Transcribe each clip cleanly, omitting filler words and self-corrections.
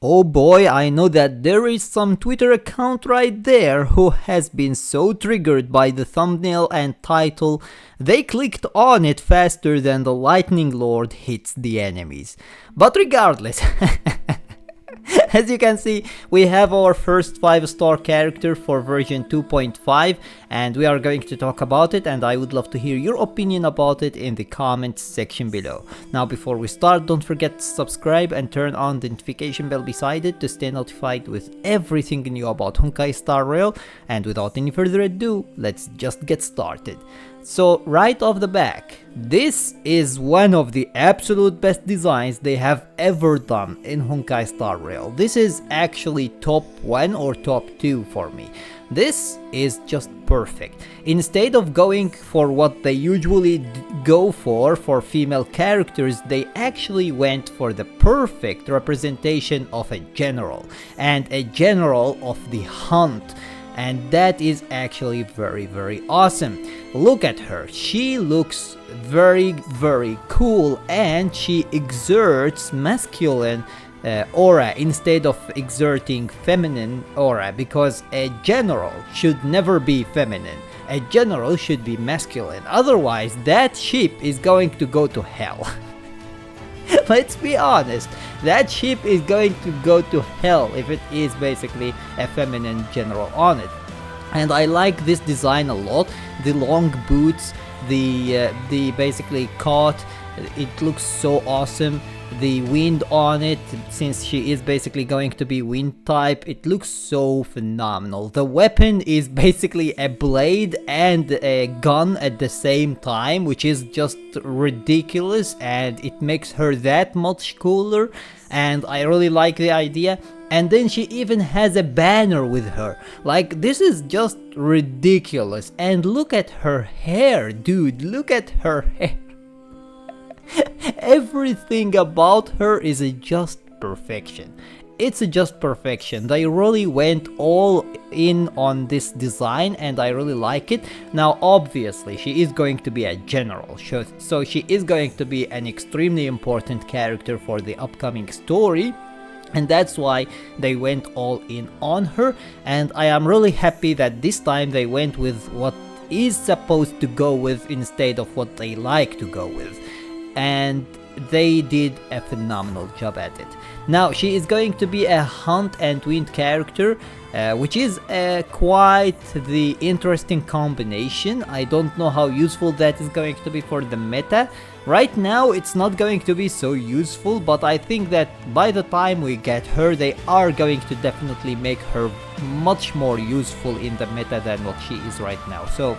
Oh boy, I know that there is some Twitter account right there who has been so triggered by the thumbnail and title, they clicked on it faster than the lightning lord hits the enemies. But regardless, as you can see, we have our first 5-star character for version 2.5 and we are going to talk about it, and I would love to hear your opinion about it in the comments section below. Now before we start, don't forget to subscribe and turn on the notification bell beside it to stay notified with everything new about Honkai Star Rail, and without any further ado, let's just get started. So right off the back, this is one of the absolute best designs they have ever done in Honkai Star Rail. This is actually top 1 or top 2 for me. This is just perfect. Instead of going for what they usually go for female characters, they actually went for the perfect representation of a general, and a general of the hunt. And that is actually very awesome. Look at her, she looks very cool, and she exerts masculine aura instead of exerting feminine aura, because a general should never be feminine. A general should be masculine, otherwise that ship is going to go to hell. Let's be honest, that ship is going to go to hell if it is basically a feminine general on it. And I like this design a lot. The long boots, the basically coat, it looks so awesome. The wind on it, since she is basically going to be wind type, it looks so phenomenal. The weapon is basically a blade and a gun at the same time, which is just ridiculous, and it makes her that much cooler, and I really like the idea. And then she even has a banner with her. Like, this is just ridiculous. And look at her hair, dude, look at her hair. Everything about her is just perfection. It's just perfection. They really went all in on this design and I really like it. Now obviously she is going to be a general, so she is going to be an extremely important character for the upcoming story. And that's why they went all in on her, and I am really happy that this time they went with what is supposed to go with instead of what they like to go with. And they did a phenomenal job at it. Now she is going to be a hunt and wind character, which is quite the interesting combination. I don't know how useful that is going to be for the meta. Right now it's not going to be so useful, but I think that by the time we get her, they are going to definitely make her much more useful in the meta than what she is right now. So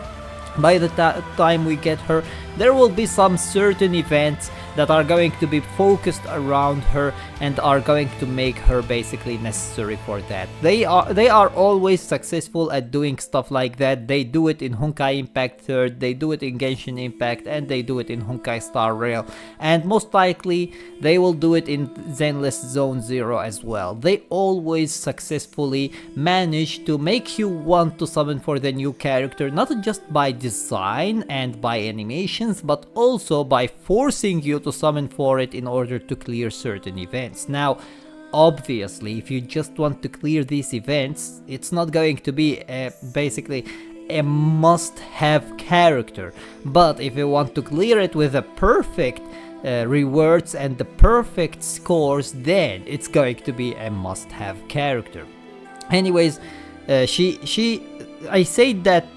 by the time we get her, there will be some certain events that are going to be focused around her and are going to make her basically necessary for that. They are always successful at doing stuff like that. They do it in Honkai Impact 3rd, they do it in Genshin Impact, and they do it in Honkai Star Rail, and most likely they will do it in Zenless Zone Zero as well. They always successfully manage to make you want to summon for the new character, not just by design and by animations, but also by forcing you to summon for it in order to clear certain events. Now obviously if you just want to clear these events, it's not going to be basically a must-have character, but if you want to clear it with a perfect rewards and the perfect scores, then it's going to be a must-have character. Anyways, I said that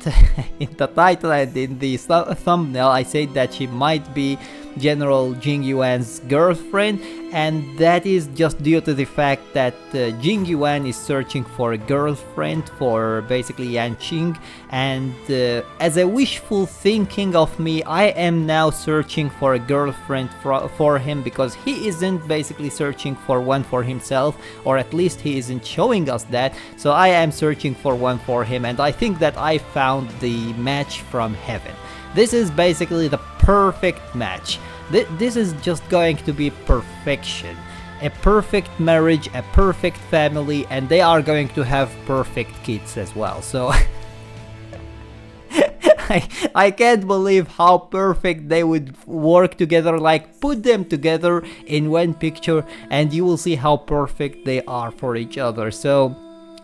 in the title and in the thumbnail, I said that she might be General Jing Yuan's girlfriend, and that is just due to the fact that Jing Yuan is searching for a girlfriend for basically Yaoqing, and as a wishful thinking of me, I am now searching for a girlfriend for him, because he isn't basically searching for one for himself, or at least he isn't showing us that, so I am searching for one for him, and I think that I found the match from heaven. This is basically the perfect match. This is just going to be perfection. A perfect marriage, a perfect family, and they are going to have perfect kids as well. So I can't believe how perfect they would work together, like put them together in one picture and you will see how perfect they are for each other. So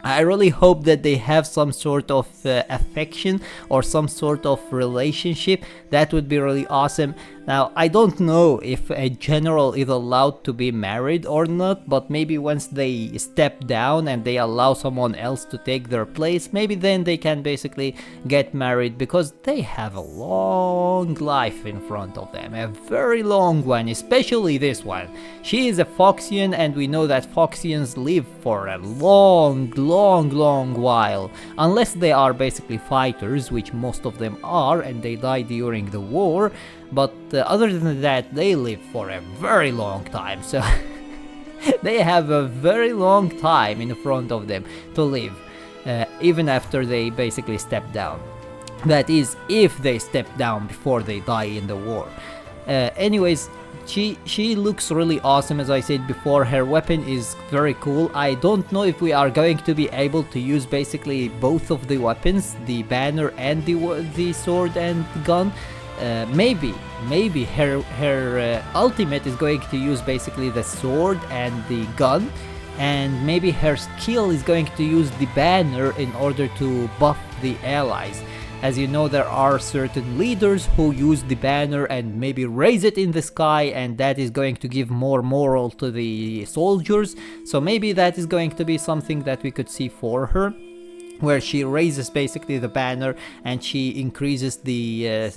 I really hope that they have some sort of affection or some sort of relationship. That would be really awesome. Now, I don't know if a general is allowed to be married or not, but maybe once they step down and they allow someone else to take their place, maybe then they can basically get married, because they have a long life in front of them, a very long one, especially this one. She is a Foxian, and we know that Foxians live for a long while, unless they are basically fighters, which most of them are, and they die during the war. But other than that, they live for a very long time, so they have a very long time in front of them to live, even after they basically step down. That is, if they step down before they die in the war. Anyways, she looks really awesome. As I said before, her weapon is very cool. I don't know if we are going to be able to use basically both of the weapons, the banner and the sword and gun. Maybe her ultimate is going to use basically the sword and the gun, and maybe her skill is going to use the banner in order to buff the allies. As you know, there are certain leaders who use the banner and maybe raise it in the sky, and that is going to give more morale to the soldiers. So maybe that is going to be something that we could see for her, where she raises basically the banner and she increases the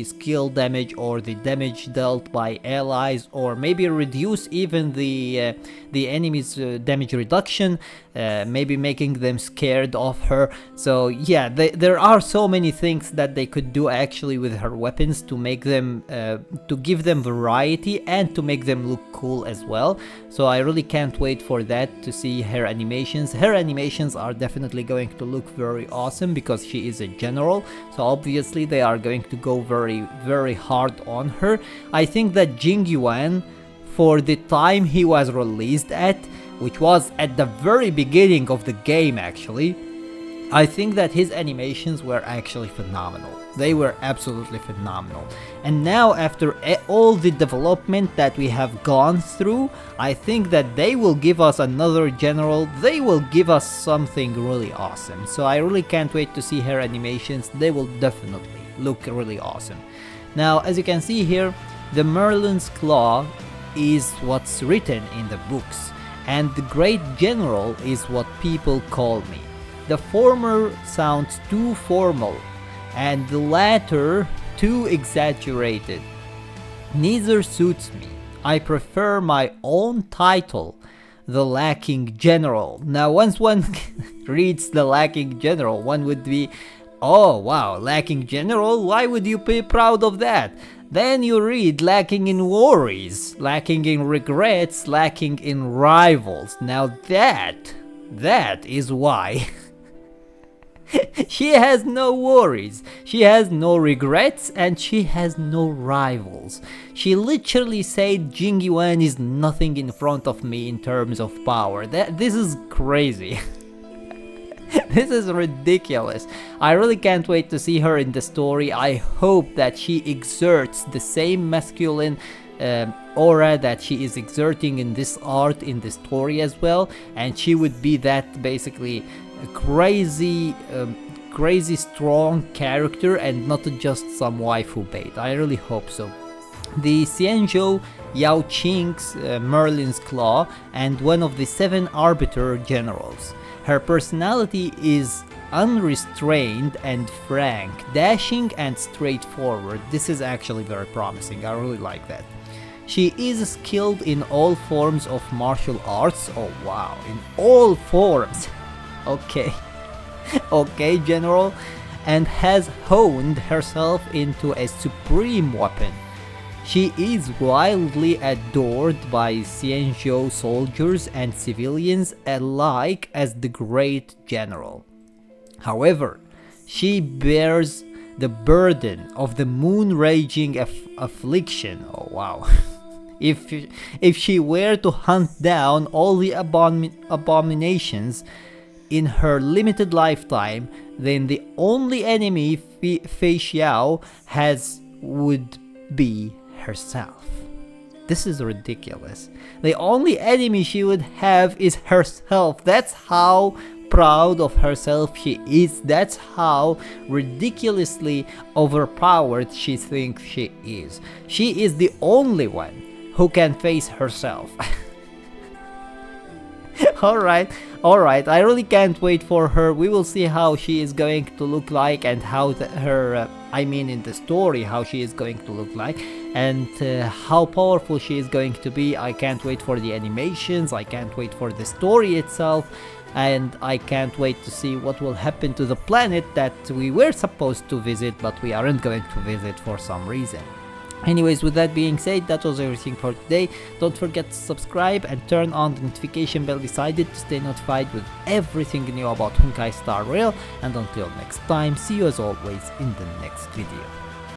skill damage or the damage dealt by allies, or maybe reduce even the enemy's damage reduction, maybe making them scared of her. So yeah, there are so many things that they could do actually with her weapons to make them to give them variety and to make them look cool as well. So I really can't wait for that, to see her animations. Her animations are definitely going to look very awesome because she is a general, so obviously they are going to go very hard on her. I think that Jing Yuan, for the time he was released at, which was at the very beginning of the game actually, I think that his animations were actually phenomenal. They were absolutely phenomenal. And now, after all the development that we have gone through, I think that they will give us another general. They will give us something really awesome. So I really can't wait to see her animations. They will definitely look really awesome. Now, as you can see here, the Merlin's Claw is what's written in the books, and the Great General is what people call me. The former sounds too formal, and the latter too exaggerated. Neither suits me. I prefer my own title, the Lacking General. Now, once one reads the Lacking General, one would be, oh wow, Lacking General, why would you be proud of that? Then you read lacking in worries, lacking in regrets, lacking in rivals. Now that is why. She has no worries, she has no regrets, and she has no rivals. She literally said Jing Yuan is nothing in front of me in terms of power. This is crazy. This is ridiculous. I really can't wait to see her in the story. I hope that she exerts the same masculine aura that she is exerting in this art, in the story as well, and she would be that basically crazy strong character and not just some waifu bait. I really hope so. The Xianzhou Yaoqing's Merlin's Claw, and one of the Seven Arbiter-Generals. Her personality is unrestrained and frank, dashing and straightforward. This is actually very promising. I really like that. She is skilled in all forms of martial arts. Oh wow, in all forms. Okay. Okay, General. And has honed herself into a supreme weapon. She is wildly adored by Xianzhou soldiers and civilians alike as the Great General. However, she bears the burden of the moon-raging affliction. Oh wow. If she were to hunt down all the abominations in her limited lifetime, then the only enemy Feixiao has would be herself. This is ridiculous. The only enemy she would have is herself. That's how proud of herself she is. That's how ridiculously overpowered she thinks she is. She is the only one who can face herself. Alright, I really can't wait for her. We will see how she is going to look like and how in the story, how she is going to look like and how powerful she is going to be. I can't wait for the animations, I can't wait for the story itself, and I can't wait to see what will happen to the planet that we were supposed to visit but we aren't going to visit for some reason. Anyways, with that being said, that was everything for today. Don't forget to subscribe and turn on the notification bell beside it to stay notified with everything new about Honkai Star Rail. And until next time, see you as always in the next video.